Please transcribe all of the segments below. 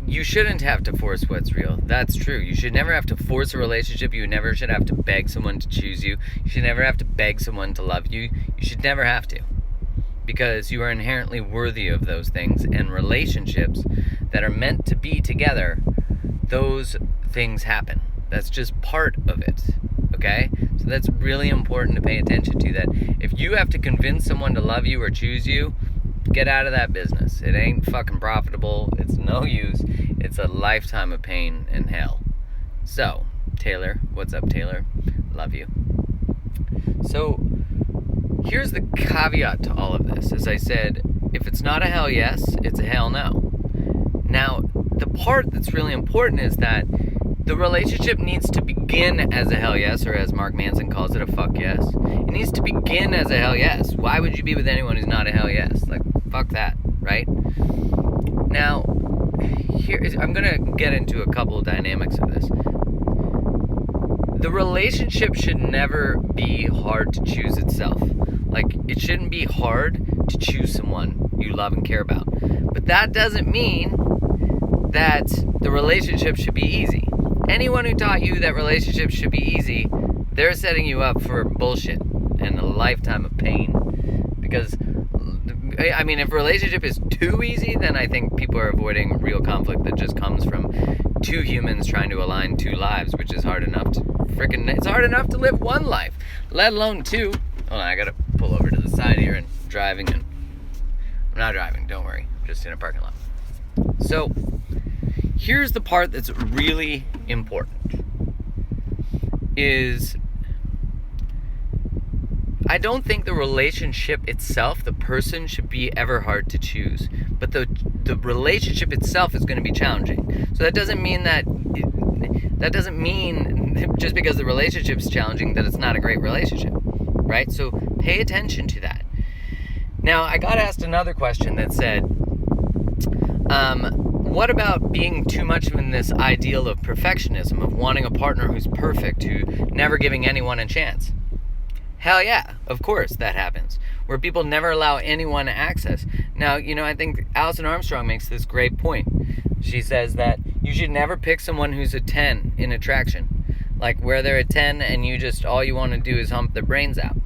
you shouldn't have to force what's real. That's true. You should never have to force a relationship. You never should have to beg someone to choose you. You should never have to beg someone to love you. You should never have to. Because you are inherently worthy of those things. And relationships that are meant to be together, those things happen. That's just part of it. Okay? So that's really important to pay attention to. That if you have to convince someone to love you or choose you, get out of that business. It ain't fucking profitable. It's no use. It's a lifetime of pain and hell. So, Taylor, what's up, Taylor? Love you. So, here's the caveat to all of this. As I said, if it's not a hell yes, it's a hell no. Now, the part that's really important is that the relationship needs to begin as a hell yes, or as Mark Manson calls it, a fuck yes. It needs to begin as a hell yes. Why would you be with anyone who's not a hell yes? Like, fuck that, right? Now, I'm going to get into a couple of dynamics of this. The relationship should never be hard to choose itself. Like, it shouldn't be hard to choose someone you love and care about. But that doesn't mean that the relationship should be easy. Anyone who taught you that relationships should be easy, they're setting you up for bullshit and a lifetime of pain. Because, I mean, if a relationship is too easy, then I think people are avoiding real conflict that just comes from two humans trying to align two lives, which is hard enough to it's hard enough to live one life, let alone two. Hold on, I gotta pull over to the side here and driving, and I'm not driving, don't worry, I'm just in a parking lot. So, here's the part that's really important, is I don't think the relationship itself, the person, should be ever hard to choose. But the relationship itself is going to be challenging. So that doesn't mean just because the relationship's challenging that it's not a great relationship, right? So pay attention to that. Now, I got asked another question that said, what about being too much in this ideal of perfectionism, of wanting a partner who's perfect, who never giving anyone a chance? Hell yeah, of course that happens, where people never allow anyone access. Now, I think Alison Armstrong makes this great point. She says that you should never pick someone who's a 10 in attraction, like where they're a 10 and all you want to do is hump their brains out.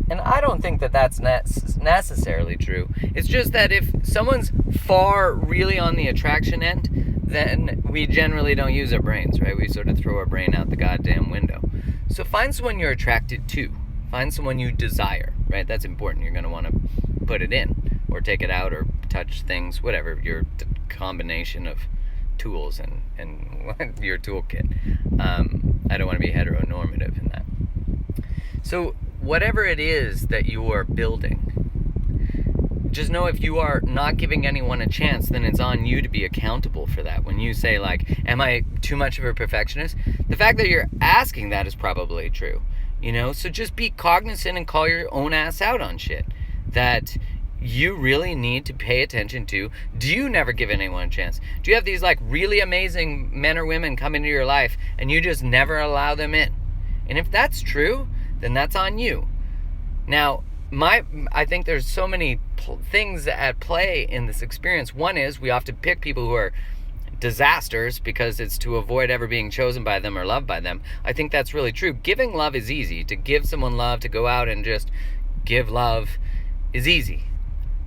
And I don't think that that's necessarily true. It's just that if someone's far really on the attraction end, then we generally don't use our brains, right? We sort of throw our brain out the goddamn window. So find someone you're attracted to. Find someone you desire, right? That's important. You're going to want to put it in or take it out or touch things, whatever, your combination of tools and your toolkit. I don't want to be heteronormative in that. So whatever it is that you are building, just know if you are not giving anyone a chance, then it's on you to be accountable for that. When you say, like, am I too much of a perfectionist? The fact that you're asking that is probably true, So just be cognizant and call your own ass out on shit that you really need to pay attention to. Do you never give anyone a chance? Do you have these, like, really amazing men or women come into your life and you just never allow them in? And if that's true, then that's on you. Now, I think there's so many things at play in this experience. One is we often pick people who are disasters because it's to avoid ever being chosen by them or loved by them. I think that's really true. Giving love is easy. To give someone love, to go out and just give love is easy.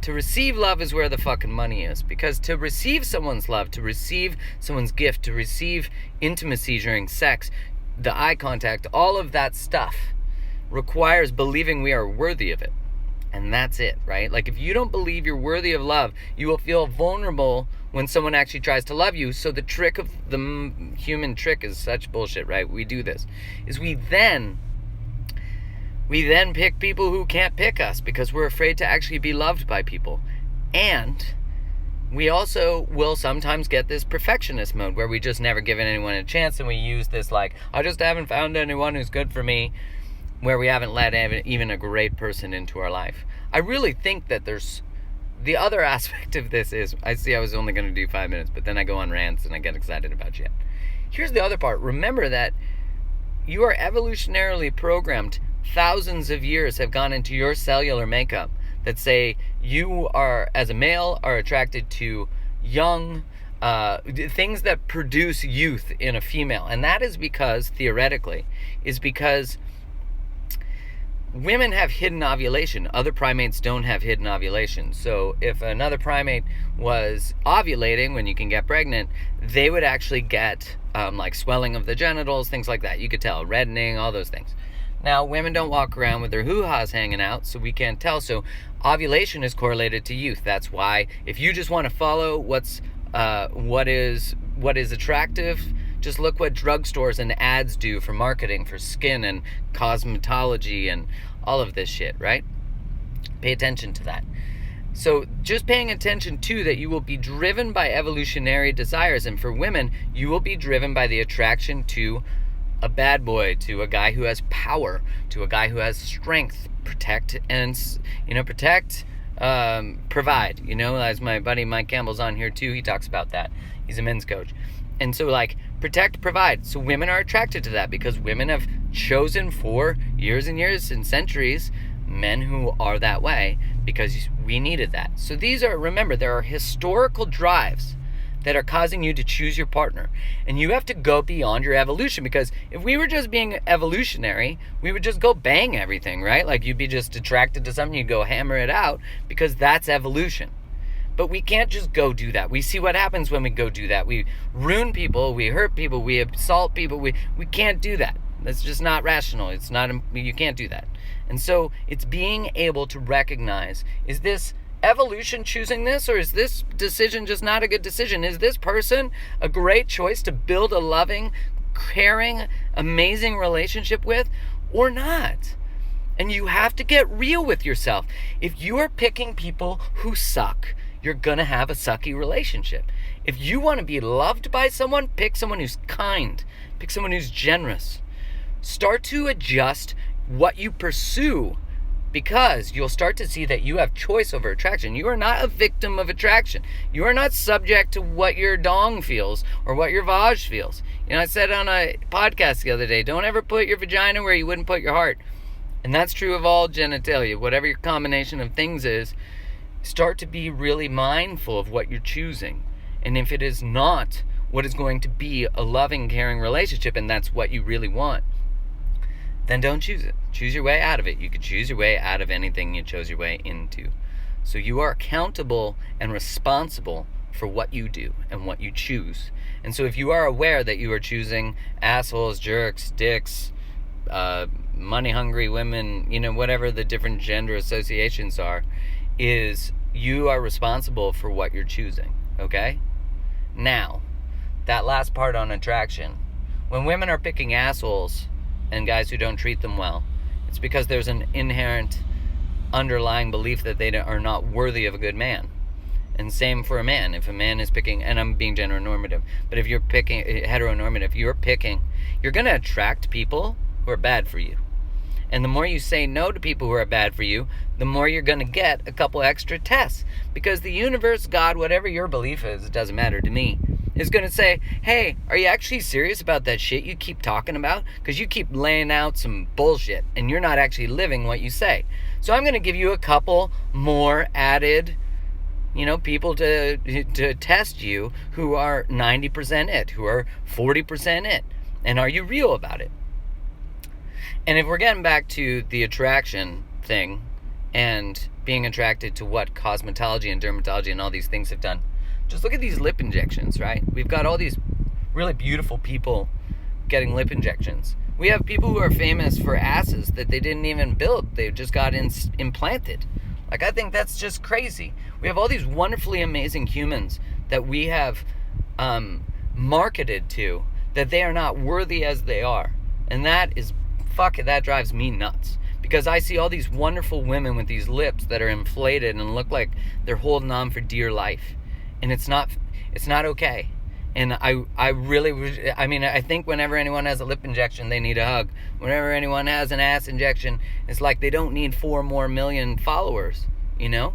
To receive love is where the fucking money is. Because to receive someone's love, to receive someone's gift, to receive intimacy during sex, the eye contact, all of that stuff requires believing we are worthy of it. And that's it, right? Like, if you don't believe you're worthy of love, you will feel vulnerable when someone actually tries to love you. So the trick of the human trick is such bullshit, right? We do this, is we then pick people who can't pick us because we're afraid to actually be loved by people. And we also will sometimes get this perfectionist mode where we just never give anyone a chance, and we use this, like, I just haven't found anyone who's good for me, where we haven't let even a great person into our life. I really think that there's the other aspect of this is, I was only going to do 5 minutes, but then I go on rants and I get excited about shit. Here's the other part. Remember that you are evolutionarily programmed. Thousands of years have gone into your cellular makeup that say you are, as a male, are attracted to young, things that produce youth in a female. And that is because, theoretically, is because women have hidden ovulation. Other primates don't have hidden ovulation. So if another primate was ovulating when you can get pregnant, they would actually get like swelling of the genitals, things like that. You could tell, reddening, all those things. Now, women don't walk around with their hoo-ha's hanging out, so we can't tell. So ovulation is correlated to youth. That's why if you just want to follow what is attractive, just look what drugstores and ads do for marketing, for skin and cosmetology and all of this shit, right? Pay attention to that. So just paying attention to that, you will be driven by evolutionary desires. And for women, you will be driven by the attraction to a bad boy, to a guy who has power, to a guy who has strength, protect, provide. As my buddy Mike Campbell's on here too, he talks about that. He's a men's coach. And so protect, provide. So women are attracted to that because women have chosen for years and years and centuries men who are that way because we needed that. So remember, there are historical drives that are causing you to choose your partner. And you have to go beyond your evolution, because if we were just being evolutionary, we would just go bang everything, right? Like you'd be just attracted to something, you go hammer it out, because that's evolution. But we can't just go do that. We see what happens when we go do that. We ruin people, we hurt people, we assault people. We can't do that. That's just not rational. You can't do that. And so it's being able to recognize, is this evolution choosing this, or is this decision just not a good decision? Is this person a great choice to build a loving, caring, amazing relationship with, or not? And you have to get real with yourself. If you are picking people who suck, you're gonna have a sucky relationship. If you want to be loved by someone, pick someone who's kind, pick someone who's generous. Start to adjust what you pursue, because you'll start to see that you have choice over attraction. You are not a victim of attraction. You are not subject to what your dong feels or what your vag feels. I said on a podcast the other day, don't ever put your vagina where you wouldn't put your heart. And that's true of all genitalia. Whatever your combination of things is, start to be really mindful of what you're choosing. And if it is not what is going to be a loving, caring relationship, and that's what you really want, then don't choose it. Choose your way out of it. You could choose your way out of anything you chose your way into. So you are accountable and responsible for what you do and what you choose. And so if you are aware that you are choosing assholes, jerks, dicks, money-hungry women, whatever the different gender associations are, is you are responsible for what you're choosing, okay? Now, that last part on attraction. When women are picking assholes and guys who don't treat them well, it's because there's an inherent underlying belief that they are not worthy of a good man. And same for a man. If a man is picking, and I'm being gender normative, but if you're picking heteronormative, you're going to attract people who are bad for you. And the more you say no to people who are bad for you, the more you're going to get a couple extra tests. Because the universe, God, whatever your belief is, it doesn't matter to me, is going to say, hey, are you actually serious about that shit you keep talking about? Because you keep laying out some bullshit and you're not actually living what you say. So I'm going to give you a couple more added, people to test you who are 90% it, who are 40% it. And are you real about it? And if we're getting back to the attraction thing and being attracted to what cosmetology and dermatology and all these things have done, just look at these lip injections, right? We've got all these really beautiful people getting lip injections. We have people who are famous for asses that they didn't even build. They just got implanted. I think that's just crazy. We have all these wonderfully amazing humans that we have marketed to, that they are not worthy as they are. And that drives me nuts. Because I see all these wonderful women with these lips that are inflated and look like they're holding on for dear life. And it's not okay. And I think whenever anyone has a lip injection, they need a hug. Whenever anyone has an ass injection, it's like they don't need 4 more million followers, And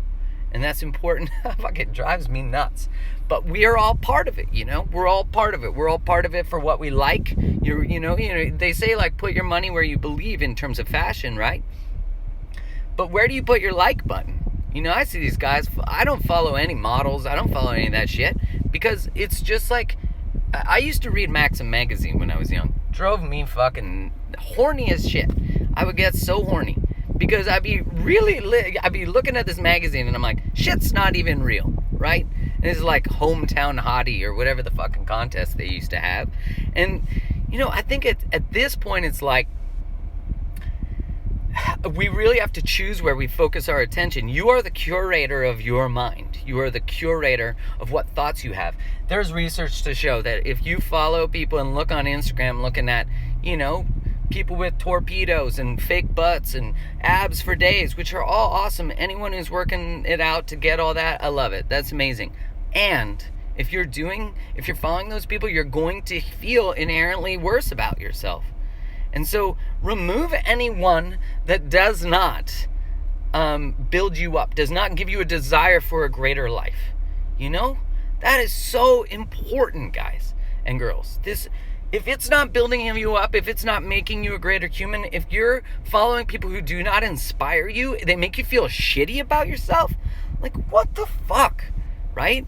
that's important. It drives me nuts. But we are all part of it, We're all part of it. We're all part of it for what we like. They say, put your money where you believe in terms of fashion, right? But where do you put your like button? I see these guys, I don't follow any models, I don't follow any of that shit. Because it's just like, I used to read Maxim magazine when I was young. Drove me fucking horny as shit. I would get so horny because I'd be looking at this magazine and I'm like, shit's not even real, right? And it's like hometown hottie or whatever the fucking contest they used to have. And I think at this point it's like, we really have to choose where we focus our attention. You are the curator of your mind. You are the curator of what thoughts you have. There's research to show that if you follow people and look on Instagram looking at, people with torpedoes and fake butts and abs for days, which are all awesome. Anyone who's working it out to get all that, I love it. That's amazing. And if you're following those people, you're going to feel inherently worse about yourself. And so remove anyone that does not build you up, does not give you a desire for a greater life. That is so important, guys and girls. If it's not building you up, if it's not making you a greater human, if you're following people who do not inspire you, they make you feel shitty about yourself, like, what the fuck, right?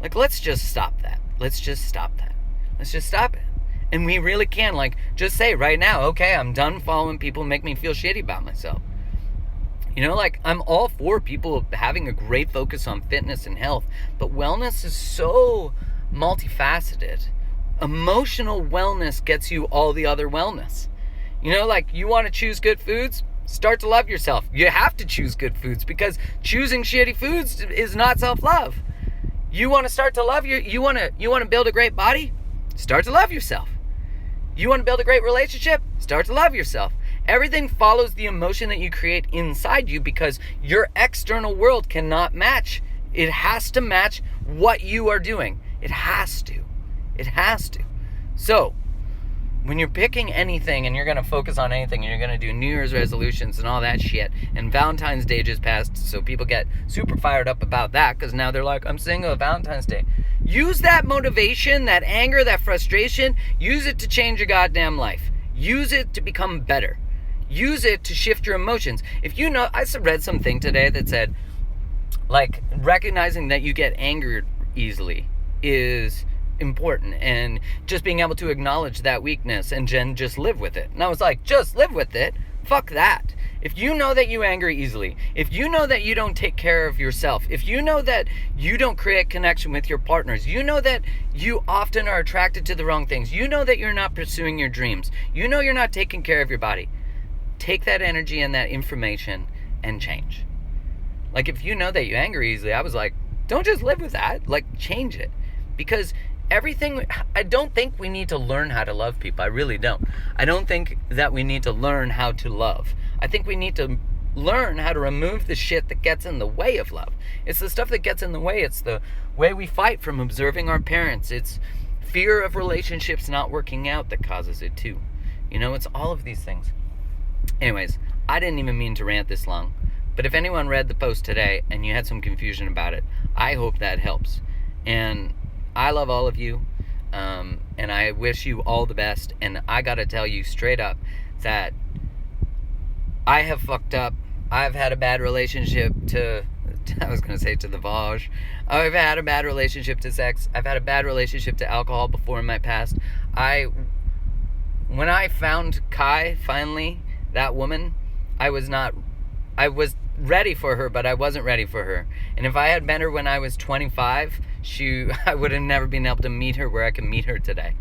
Like, let's just stop that. Let's just stop it. And we really can, just say right now, okay, I'm done following people who make me feel shitty about myself. I'm all for people having a great focus on fitness and health, but wellness is so multifaceted. Emotional wellness gets you all the other wellness. You want to choose good foods? Start to love yourself. You have to choose good foods because choosing shitty foods is not self-love. You want to start to love you want to build a great body? Start to love yourself. You want to build a great relationship? Start to love yourself. Everything follows the emotion that you create inside you because your external world cannot match. It has to match what you are doing. It has to. So, when you're picking anything and you're going to focus on anything and you're going to do New Year's resolutions and all that shit, and Valentine's Day just passed, so people get super fired up about that because now they're like, I'm single, Valentine's Day. Use that motivation, that anger, that frustration, use it to change your goddamn life. Use it to become better. Use it to shift your emotions. I read something today that said, recognizing that you get angered easily is important, and just being able to acknowledge that weakness and then just live with it. And I was like, just live with it? Fuck that. If you know that you anger easily, if you know that you don't take care of yourself, if you know that you don't create connection with your partners, you know that you often are attracted to the wrong things, you know that you're not pursuing your dreams, you know you're not taking care of your body, take that energy and that information and change. If you know that you anger easily, I was like, don't just live with that, change it. Because I don't think we need to learn how to love people. I really don't. I don't think that we need to learn how to love. I think we need to learn how to remove the shit that gets in the way of love. It's the stuff that gets in the way. It's the way we fight from observing our parents. It's fear of relationships not working out that causes it too. It's all of these things. Anyways, I didn't even mean to rant this long. But if anyone read the post today and you had some confusion about it, I hope that helps. And I love all of you, and I wish you all the best, and I gotta tell you straight up that I have fucked up. I've had a bad relationship to the Vaj. I've had a bad relationship to sex. I've had a bad relationship to alcohol before in my past. When I found Kai, finally, that woman, I was ready for her, but I wasn't ready for her. And if I had met her when I was 25, I would have never been able to meet her where I can meet her today.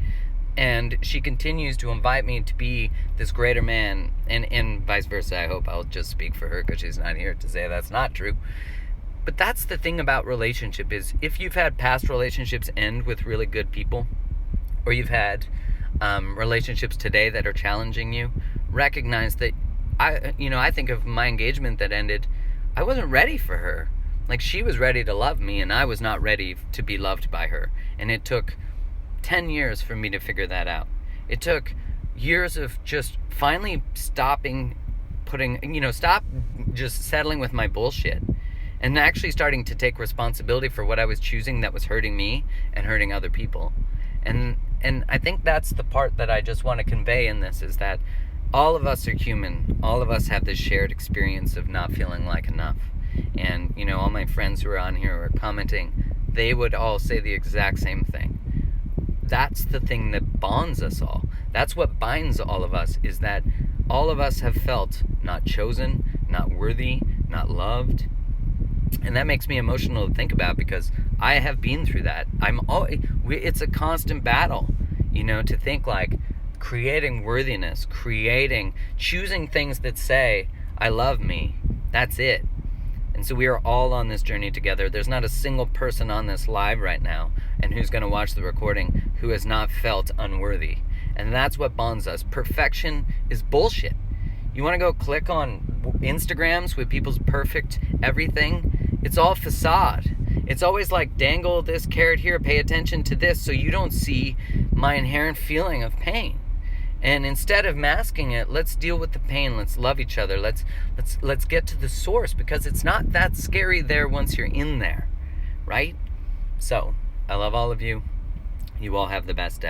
And she continues to invite me to be this greater man, and vice versa. I hope I'll just speak for her because she's not here to say that's not true. But that's the thing about relationship is if you've had past relationships end with really good people, or you've had relationships today that are challenging you, recognize that I think of my engagement that ended, I wasn't ready for her. She was ready to love me, and I was not ready to be loved by her. And it took 10 years for me to figure that out. It took years of just finally stop just settling with my bullshit and actually starting to take responsibility for what I was choosing that was hurting me and hurting other people. And I think that's the part that I just want to convey in this, is that all of us are human. All of us have this shared experience of not feeling like enough. And, all my friends who are on here are commenting, they would all say the exact same thing. That's the thing that bonds us all. That's what binds all of us, is that all of us have felt not chosen, not worthy, not loved. And that makes me emotional to think about, because I have been through that. It's a constant battle, to think like creating worthiness, choosing things that say, I love me. That's it. And so we are all on this journey together. There's not a single person on this live right now and who's going to watch the recording who has not felt unworthy. And that's what bonds us. Perfection is bullshit. You want to go click on Instagrams with people's perfect everything? It's all facade. It's always like, dangle this carrot here, pay attention to this so you don't see my inherent feeling of pain. And instead of masking it, let's deal with the pain. Let's love each other. Let's get to the source, because it's not that scary there once you're in there, right? So, I love all of you. You all have the best day.